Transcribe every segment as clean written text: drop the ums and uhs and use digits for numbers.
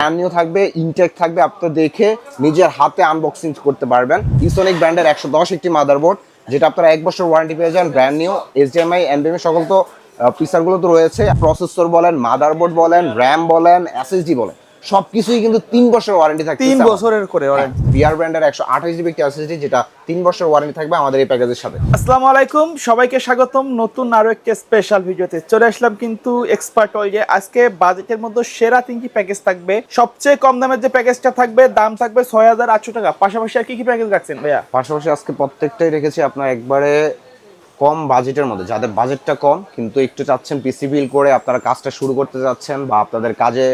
Brand new থাকবে, intact থাকবে, আপনি দেখে নিজের হাতে আনবক্সিং করতে পারবেন। ইসোনিক ব্র্যান্ডের 110 একটি মাদারবোর্ড, যেটা আপনারা 1 বছর ওয়ারেন্টি পেয়ে যান। ব্র্যান্ড নিউ এইচডিএমআই এনভিএমই সকল তো ফিচারগুলো তো রয়েছে। প্রসেসর বলেন, মাদারবোর্ড বলেন, র্যাম বলেন, এসএসডি বলেন, সবকিছুই কিন্তু 3 বছর ওয়ারেন্টি থাকবে। 3 বছরের করে ওয়ারেন্টি। বিআর ব্র্যান্ডের 128 জিবি একটি এসএসডি, যেটা 3 বছর ওয়ারেন্টি থাকবে আমাদের এই প্যাকেজের সাথে। আসসালামু আলাইকুম, সবাইকে স্বাগতম নতুন আরো একটা স্পেশাল ভিডিওতে। চলে আসলাম কিন্তু এক্সপার্ট ওয়ার্ল্ডে। আজকে বাজেটের মধ্যে সেরা 3টি প্যাকেজ থাকবে। সবচেয়ে কম দামের যে প্যাকেজটা থাকবে, দাম থাকবে 6800 টাকা। পাশাপাশি আর কি প্যাকেজ রাখছেন ভাইয়া? পাশাপাশি আজকে প্রত্যেকটাই রেখেছি আপনার একবারে কম বাজেটের মধ্যে। যাদের বাজেটটা কম কিন্তু একটু চাচ্ছেন পিসি বিল করে আপনারা কাজটা শুরু করতে যাচ্ছেন, বা আপনাদের কাজে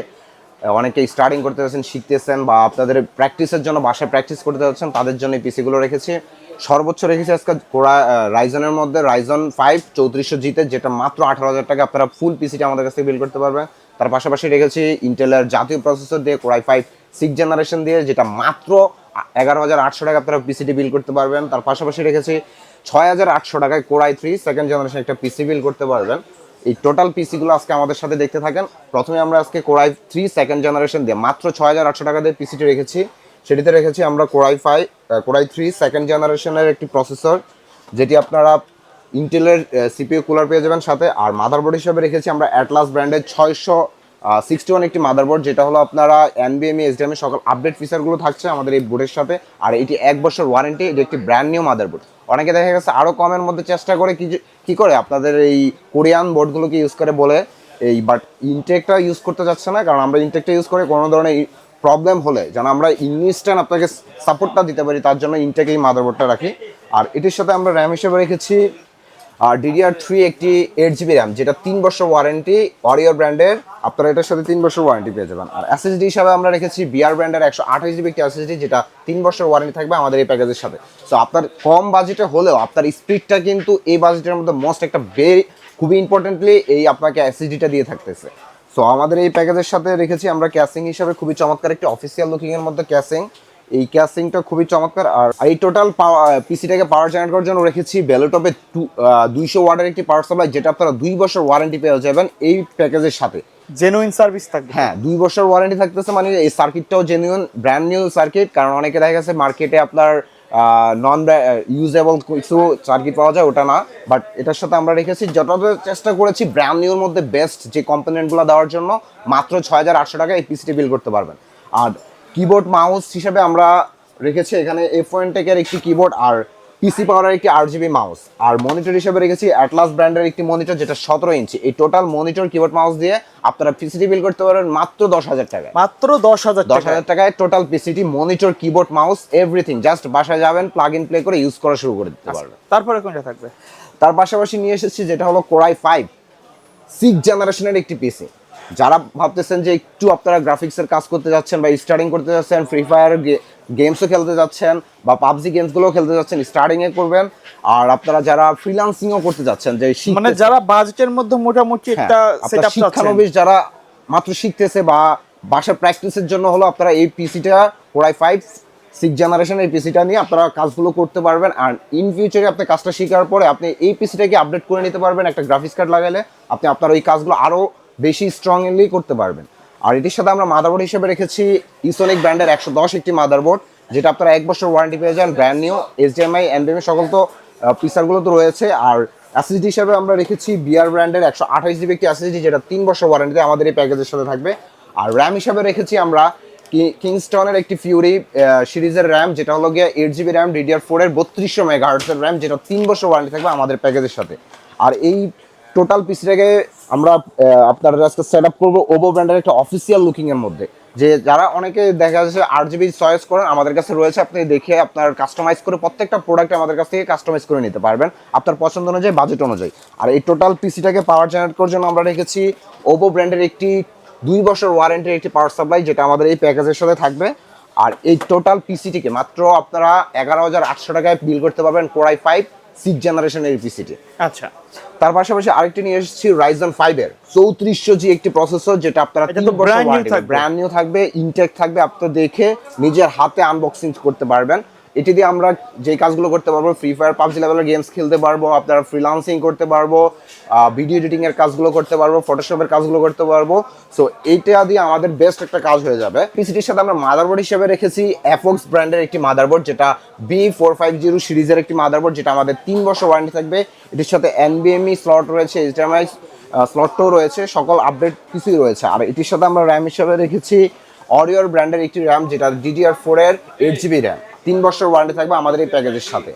অনেকে স্টার্টিং করতে যাচ্ছেন, শিখতেছেন, বা আপনাদের প্র্যাকটিসের জন্য বাসায় প্র্যাকটিস করতে যাচ্ছেন, তাদের জন্য এই পিসিগুলো রেখেছি। সর্বোচ্চ রেখেছি আজকে রাইজনের মধ্যে রাইজন 5 3400G, যেটা মাত্র 18,000 টাকা আপনারা ফুল পিসিটা আমাদের কাছ থেকে বিল করতে পারবেন। তার পাশাপাশি রেখেছি ইন্টেলের জাতীয় প্রসেসর দিয়ে কোরাই 5 6 জেনারেশন দিয়ে, যেটা মাত্র 11,800 টাকা আপনারা পিসিটি বিল করতে পারবেন। তার পাশাপাশি রেখেছি 6,800 টাকায় কোরাই 3 সেকেন্ড জেনারেশন একটা পিসি বিল করতে পারবেন। এই টোটাল পিসিগুলো আজকে আমাদের সাথে দেখতে থাকেন। প্রথমে আমরা আজকে কোরাই 3 সেকেন্ড জেনারেশন দিয়ে মাত্র 6,800 টাকা দিয়ে পিসিটি রেখেছি। সেটিতে রেখেছি আমরা কোরাই 3 সেকেন্ড জেনারেশনের একটি প্রসেসর, যেটি আপনারা ইন্টেলের সিপিইউ কুলার পেয়ে যাবেন সাথে। আর মাদারবোর্ড হিসেবে রেখেছি আমরা অ্যাটলাস ব্র্যান্ডের 661 একটি মাদারবোর্ড, যেটা হলো আপনারা এনবিএমই এইচডিএমআই সকল আপডেট ফিচারগুলো থাকছে আমাদের এই বোর্ডের সাথে। আর এটি 1 বছর ওয়ারেন্টি, এটি একটি ব্র্যান্ড নিউ মাদারবোর্ড। অনেকে দেখা গেছে আরও কমের মধ্যে চেষ্টা করে কি করে আপনাদের এই কোরিয়ান বোর্ডগুলোকে ইউজ করে বলে এই, বাট ইনটেকটা ইউজ করতে যাচ্ছে না, কারণ আমরা ইনটেকটা ইউজ করে কোনো ধরনের প্রবলেম হলে যেন আমরা ইনস্ট্যান্ট আপনাকে সাপোর্টটা দিতে পারি, তার জন্য ইনটেক এই মাদারবোর্ডটা রাখি। আর এটির সাথে আমরা র্যাম হিসেবে রেখেছি DDR3 একটি 8GB র্যাম, যেটা 3 বছর ওয়ারেন্টি, ওরিও ব্র্যান্ডের। আপনারা এটার সাথে 3 বছর ওয়ারেন্টি পেয়ে যাবেন। আর এসএসডি হিসাবে আমরা রেখেছি বিআর ব্র্যান্ডের 128GB একটি এসএসডি, যেটা 3 বছর ওয়ারেন্টি থাকবে আমাদের এই প্যাকেজের সাথে। সো আপনার কম বাজেটে হলেও আপনার স্পিডটা কিন্তু এই বাজেটের মধ্যে মোস্ট একটা খুবই ইম্পর্টেন্টলি এই আপনাকে এসএসডিটা দিয়ে থাকতেছে। সো আমাদের এই প্যাকেজের সাথে রেখেছি আমরা ক্যাসিং হিসাবে খুবই চমৎকার একটি অফিসিয়াল লুকিংয়ের মধ্যে ক্যাসিং। এই ক্যাসিংটা খুবই চমৎকার। আর এই টোটাল পিসিটাকে পাওয়ার জেনারেট করার জন্য রেখেছি বেলোটপে 200 ওয়াটের একটি পাওয়ার সাপ্লাই, যেটা আপনারা 2 বছর ওয়ারেন্টি পেয়ে যাবেন এই প্যাকেজের সাথে। জেনুইন সার্ভিস থাকবে। হ্যাঁ, 2 বছর ওয়ারেন্টি থাকতেছে, মানে এই সার্কিটটাও জেনুইন ব্র্যান্ড নিউ সার্কিট। কারণ অনেকে দেখা গেছে মার্কেটে আপনার নন ইউজেবল কিছু সার্কিট পাওয়া যায়, ওটা না। বাট এটার সাথে আমরা রেখেছি, যতটা চেষ্টা করেছি ব্র্যান্ড নিউর মধ্যে বেস্ট যে কম্পোনেন্টগুলো দেওয়ার জন্য, মাত্র 6,800 টাকা এই পিসিটি বিল করতে পারবেন। আর কিবোর্ড মাউস হিসেবে আমরা রেখেছি এখানে এফওয়েনটেকের একটি কিবোর্ড, আর পিসি পাওয়ারের একটি 8GB মাউস। আর মনিটর হিসেবে রেখেছি অ্যাটলাস ব্র্যান্ডের একটি মনিটর, যেটা 17 ইঞ্চি। এই টোটাল মনিটর কিবোর্ড মাউস দিয়ে আপনারা পিসিটি বিল করতে পারবেন মাত্র 10,000 টাকায়। মাত্র 10,000 টাকায় total PCT, monitor, keyboard, mouse, everything. Just বাসায় যাবেন, প্লাগ ইন প্লে করে ইউজ করা শুরু করে দিতে পারবেন। তারপরে কোনটা থাকবে? তার পাশাপাশি নিয়ে এসেছি যেটা হলো কোরাই 5 6 জেনারেশনের একটি পিসি। যারা ভাবতেছেন যে একটু আপনারা গ্রাফিক্সের কাজ করতে যাচ্ছেন, বা স্টার্টিং করতে যাচ্ছেন, ফ্রি ফায়ার গেমসও খেলতে যাচ্ছেন, বা পাবজি গেমসগুলোও খেলতে যাচ্ছেন, স্টার্টিংয়ে করবেন। আর আপনারা যারা ফ্রিল্যান্সিংও করতে যাচ্ছেন, যে মানে যারা বাজেটের মধ্যে মোটামুটি একটা সেটআপ চাচ্ছেন, শিক্ষানবিশ যারা মাত্র শিখতেছে বা বাসায় প্র্যাকটিসের জন্য হলো, আপনারা এই পিসিটা কোরাই 5 6 জেনারেশন এই পিসিটা নিয়ে আপনারা কাজগুলো করতে পারবেন। আর ইন ফিউচারে আপনি কাজটা শেখার পরে আপনি এই পিসিটাকে আপডেট করে নিতে পারবেন। একটা গ্রাফিক্স কার্ড লাগালে আপনি আপনার ওই কাজগুলো আরও বেশি স্ট্রংলি করতে পারবেন। আর এটির সাথে আমরা মাদারবোর্ড হিসেবে রেখেছি ইসোনিক ব্র্যান্ডের 110 একটি মাদারবোর্ড, যেটা আপনারা 1 বছর ওয়ারেন্টি পেয়ে যান। ব্র্যান্ড নিউ এইচডিএমআই এনবিএমই সকল তো ফিচারগুলো তো রয়েছে। আর এসএসডি হিসেবে আমরা রেখেছি বিআর ব্র্যান্ডের 128GB একটি এসএসডি, যেটা 3 বছর ওয়ারেন্টিতে আমাদের এই প্যাকেজের সাথে থাকবে। আর র্যাম হিসাবে রেখেছি আমরা কিংস্টনের একটি ফিউরি সিরিজের র্যাম, যেটা হলো গিয়ে 8GB র্যাম, DDR4 এর 3200 মেগাহার্টজের র্যাম, যেটা 3 বছর ওয়ারেন্টি থাকবে আমাদের প্যাকেজের সাথে। আর এই টোটাল পিসিটাকে আমরা আপনারা আজকে সেট আপ করবো ওভো ব্র্যান্ডের একটা অফিসিয়াল লুকিংয়ের মধ্যে। যে যারা অনেকে দেখা যাচ্ছে 8GB চয়েস করেন, আমাদের কাছে রয়েছে, আপনি দেখে আপনার কাস্টমাইজ করে প্রত্যেকটা প্রোডাক্ট আমাদের কাছ থেকে কাস্টমাইজ করে নিতে পারবেন আপনার পছন্দ অনুযায়ী, বাজেট অনুযায়ী। আর এই টোটাল পিসিটাকে পাওয়ার জেনারেট করার জন্য আমরা রেখেছি ওভো ব্র্যান্ডের একটি 2 বছর ওয়ারেন্টির একটি পাওয়ার সাপ্লাই, যেটা আমাদের এই প্যাকেজের সাথে থাকবে। আর এই টোটাল পিসিটিকে মাত্র আপনারা 11,800 টাকায় বিল করতে পারবেন কোরাই 5 6 জেনারেশনের এই পিসিটি। আচ্ছা, তার পাশাপাশি আরেকটি নিয়ে এসেছি রাইজন 5 এর 3400G একটি প্রসেসর, যেটা আপনারা 3 বছর ওয়ারেন্টি ব্র্যান্ড নিউ থাকবে, ইনটেক থাকবে, আপনি দেখে নিজের হাতে আনবক্সিং করতে পারবেন। এটি দিয়ে আমরা যে কাজগুলো করতে পারবো, ফ্রি ফায়ার পাবজি লেভেলের গেমস খেলতে পারবো, আপনারা ফ্রিল্যান্সিং করতে পারবো, ভিডিও এডিটিং এর কাজগুলো করতে পারবো, ফটোশপের কাজগুলো করতে পারবো। সো এইটা দিয়ে আমাদের বেস্ট একটা কাজ হয়ে যাবে। পিসিটির সাথে আমরা মাদারবোর্ড হিসেবে রেখেছি এফওক্স ব্র্যান্ডের একটি মাদারবোর্ড, যেটা B450 সিরিজের একটি মাদারবোর্ড, যেটা আমাদের 3 বছর ওয়ারেন্টি থাকবে। এটির সাথে NVMe স্লট রয়েছে, HDMI স্লটও রয়েছে, সকল আপডেট কিছুই রয়েছে। আর এটির সাথে আমরা র্যাম হিসেবে রেখেছি অরিওর ব্র্যান্ডের একটি র্যাম, যেটা DDR4 এর 8GB র্যাম, 3 বছর ওয়ারেন্টি থাকবে আমাদের এই প্যাকেজের সাথে।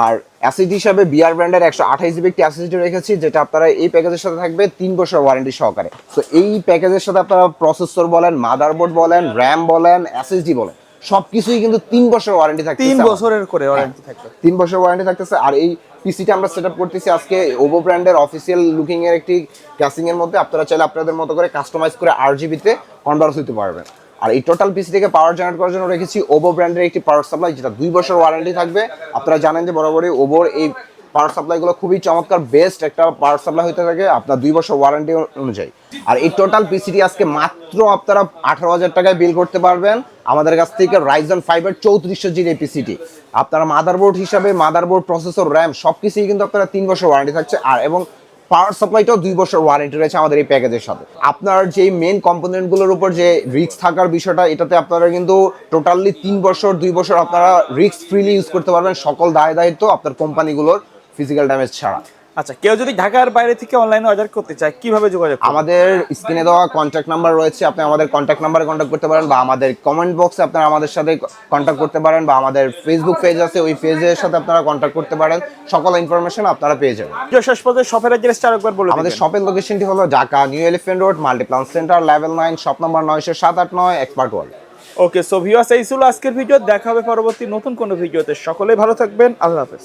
আর অ্যাসিডি হিসাবে বিআর ব্র্যান্ডের 128GB একটি অ্যাসিডি রেখেছি, যেটা আপনারা এই প্যাকেজের সাথে থাকবে 3 বছর ওয়ারেন্টি সহকারে। সো এই প্যাকেজের সাথে আপনারা প্রসেসর বলেন, মাদারবোর্ড বলেন, র্যাম বলেন, SSD বলেন, সবকিছুই কিন্তু 3 বছর ওয়ারেন্টি থাকবে। 3 বছরের করে ওয়ারেন্টি থাকবে, 3 বছর ওয়ারেন্টি থাকতেছে। আর এই পিসিটা আমরা সেট আপ করতেছি আজকে ওভো ব্র্যান্ডের অফিসিয়াল লুকিং এর একটি ক্যাসিং এর মধ্যে। আপনারা চাইলে আপনাদের মতো করে কাস্টমাইজ করে RGB তে কনভার্ট হতে পারবেন। আর এই টোটাল পিসি থেকে পাওয়ার জেনারেট করার জন্য রেখেছি ওভো ব্র্যান্ডের একটি পাওয়ার সাপ্লাই, যেটা 2 বছর ওয়ারেন্টি থাকবে। আপনারা জানেন যে বরাবরই ওভোর এই পাওয়ার সাপ্লাইগুলো খুবই চমৎকার, বেস্ট একটা পাওয়ার সাপ্লাই হতে থাকে আপনার 2 বছর ওয়ারেন্টি অনুযায়ী। আর এই টোটাল পিসিটি আজকে মাত্র আপনারা 18,000 টাকায় বিল করতে পারবেন আমাদের কাছ থেকে। Ryzen 5 এর 3400G এই পিসিটি আপনারা মাদারবোর্ড হিসাবে, মাদারবোর্ড, প্রসেসর, র্যাম সবকিছুই কিন্তু আপনারা 3 বছর ওয়ারেন্টি থাকছে। আর এবং পাওয়ার সাপ্লাইটাও 2 বছর ওয়ারেন্টি রয়েছে আমাদের এই প্যাকেজের সাথে। আপনার যে মেন কম্পোনেন্টগুলোর উপর যে রিস্ক থাকার বিষয়টা, এটাতে আপনারা কিন্তু টোটালি 3 বছর 2 বছর আপনারা রিস্ক ফ্রিলি ইউজ করতে পারবেন, সকল দায়িত্ব আপনার কোম্পানিগুলোর ফিজিক্যাল ড্যামেজ ছাড়া। আচ্ছা, কেউ যদি ঢাকার বাইরে থেকে অনলাইনে অর্ডার করতে চায় কিভাবে যোগাযোগ করবে? আমাদের স্ক্রিনে দেওয়া কন্ট্যাক্ট নাম্বার রয়েছে, আপনি আমাদের কন্ট্যাক্ট নাম্বারে কন্ট্যাক্ট করতে পারেন, বা আমাদের কমেন্ট বক্সে আপনারা আমাদের সাথে কন্ট্যাক্ট করতে পারেন, বা আমাদের ফেসবুক পেজ আছে, ওই পেজের সাথে আপনারা কন্ট্যাক্ট করতে পারেন। সকল ইনফরমেশন আপনারা পেয়ে যাবেন। শেষ পর্যন্ত শপের অ্যাড্রেসটা আরেকবার বলুন। আমাদের শপের লোকেশনটি হলো Dhaka New Elephant Road, Multiplan Center, level 9, shop number 90789, Expert World. Okay, so viewers, এই ছিল আজকের ভিডিও। দেখা হবে পরবর্তী নতুন কোনো ভিডিওতে। সকলেই ভালো থাকবেন, আল্লাহ হাফেজ।